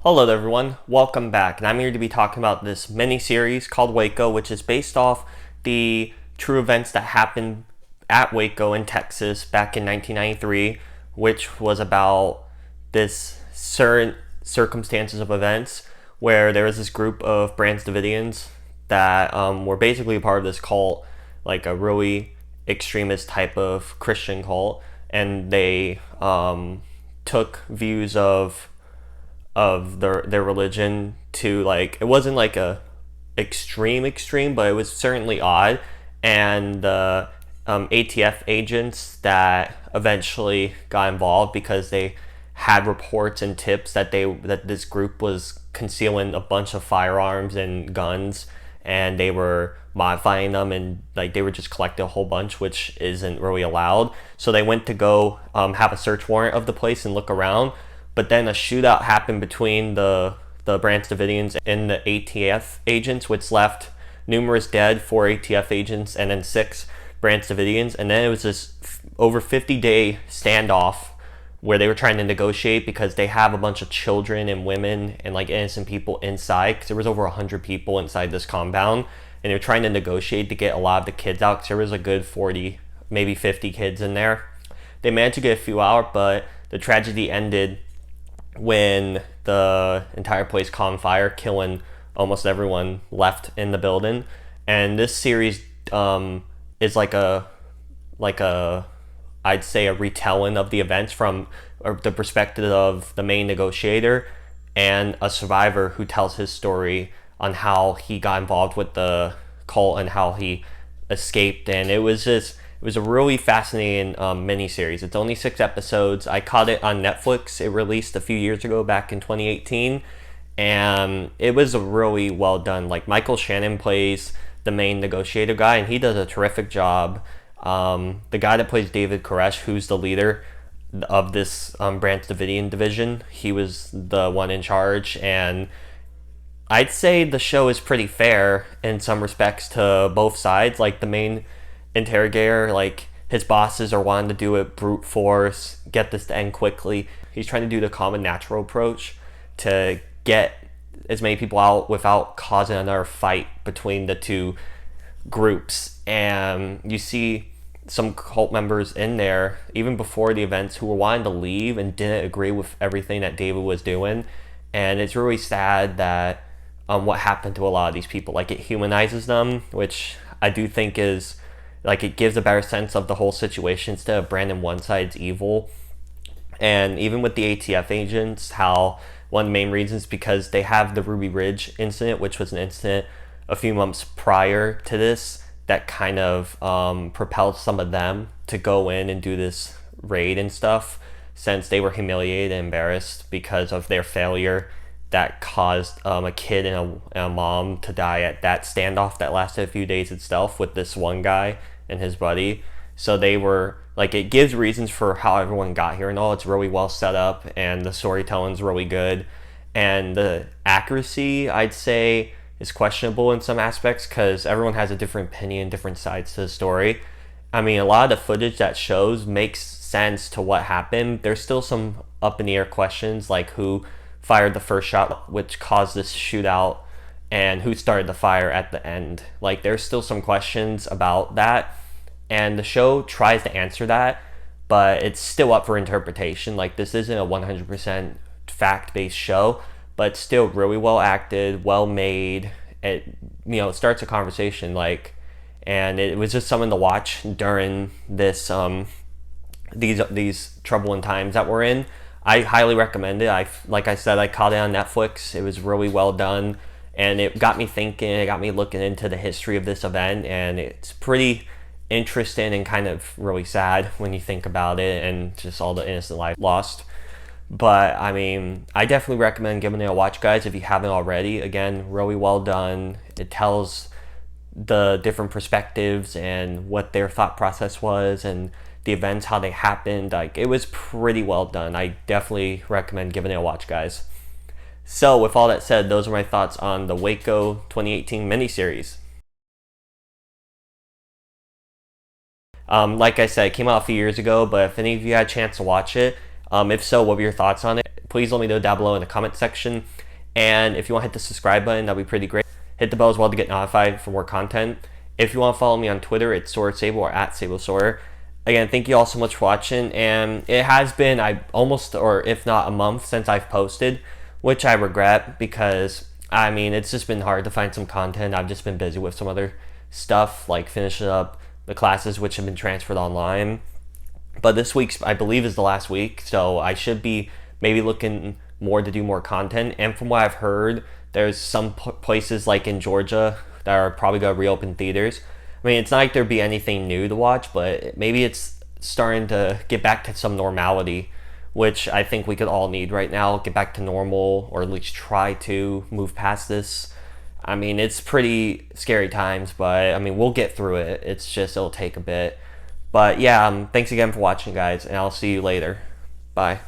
Hello there everyone, welcome back, and I'm here to be talking about this mini-series called Waco, which is based off the true events that happened at Waco in Texas back in 1993, which was about this certain circumstances of events where there was this group of Branch Davidians that were basically a part of this cult, like a really extremist type of Christian cult, and they took views of their religion to, like, it wasn't like a extreme, but it was certainly odd. And the ATF agents that eventually got involved because they had reports and tips that this group was concealing a bunch of firearms and guns, and they were modifying them, and like they were just collecting a whole bunch, which isn't really allowed. So they went to go have a search warrant of the place and look around, but then a shootout happened between the Branch Davidians and the ATF agents, which left numerous dead, 4 ATF agents, and then 6 Branch Davidians. And then it was this over 50-day standoff where they were trying to negotiate because they have a bunch of children and women and like innocent people inside, because there was over 100 people inside this compound, and they were trying to negotiate to get a lot of the kids out, because there was a good 40, maybe 50 kids in there. They managed to get a few out, but the tragedy ended when the entire place caught on fire, killing almost everyone left in the building. And this series is like a I'd say a retelling of the events from the perspective of the main negotiator and a survivor who tells his story on how he got involved with the cult and how he escaped. And it was a really fascinating mini-series. It's only 6 episodes. I caught it on Netflix. It released a few years ago, back in 2018, and it was a really well done. Like, Michael Shannon plays the main negotiator guy, and he does a terrific job. The guy that plays David Koresh, who's the leader of this Branch Davidian division, he was the one in charge, and I'd say the show is pretty fair in some respects to both sides. Like, the main interrogator, like, his bosses are wanting to do it brute force, get this to end quickly. He's trying to do the common natural approach to get as many people out without causing another fight between the two groups. And you see some cult members in there even before the events who were wanting to leave and didn't agree with everything that David was doing. And it's really sad that what happened to a lot of these people, like, it humanizes them, which I do think is, like, it gives a better sense of the whole situation instead of branding one side's evil. And even with the ATF agents, how one of the main reasons, because they have the Ruby Ridge incident, which was an incident a few months prior to this that kind of propelled some of them to go in and do this raid and stuff, since they were humiliated and embarrassed because of their failure that caused a kid and a mom to die at that standoff that lasted a few days itself with this one guy and his buddy. So they were like, it gives reasons for how everyone got here and all. It's really well set up, and the storytelling's really good, and the accuracy, I'd say, is questionable in some aspects because everyone has a different opinion, different sides to the story. I mean, a lot of the footage that shows makes sense to what happened. There's still some up in the air questions, like who fired the first shot which caused this shootout, and who started the fire at the end. Like, there's still some questions about that, and the show tries to answer that, but it's still up for interpretation. Like, this isn't a 100% fact-based show, but it's still really well acted, well made. It, it starts a conversation, like, and it was just something to watch during this these troubling times that we're in. I highly recommend it. Like I said, I caught it on Netflix. It was really well done, and it got me thinking. It got me looking into the history of this event, and it's pretty interesting and kind of really sad when you think about it, and just all the innocent life lost. But I mean, I definitely recommend giving it a watch, guys, if you haven't already. Again, really well done. It tells the different perspectives and what their thought process was, and the events, how they happened. Like, it was pretty well done. I definitely recommend giving it a watch, guys. So with all that said, those are my thoughts on the Waco 2018 miniseries. Like I said, it came out a few years ago, but if any of you had a chance to watch it, if so, what were your thoughts on it? please let me know down below in the comment section. And if you want to hit the subscribe button, that'd be pretty great. Hit the bell as well to get notified for more content. If you want to follow me on Twitter, it's SwordSable or at SableSword. Again, thank you all so much for watching, and it has been almost, or if not, a month since I've posted, which I regret because, I mean, it's just been hard to find some content. I've just been busy with some other stuff, like finishing up the classes which have been transferred online. But this week's, I believe, is the last week, so I should be maybe looking more to do more content. And from what I've heard, there's some places like in Georgia that are probably going to reopen theaters. I mean, it's not like there'd be anything new to watch, but maybe it's starting to get back to some normality, which I think we could all need right now. Get back to normal, or at least try to move past this. I mean, it's pretty scary times, but I mean, we'll get through it. It's just, it'll take a bit. But yeah, thanks again for watching, guys, and I'll see you later. Bye.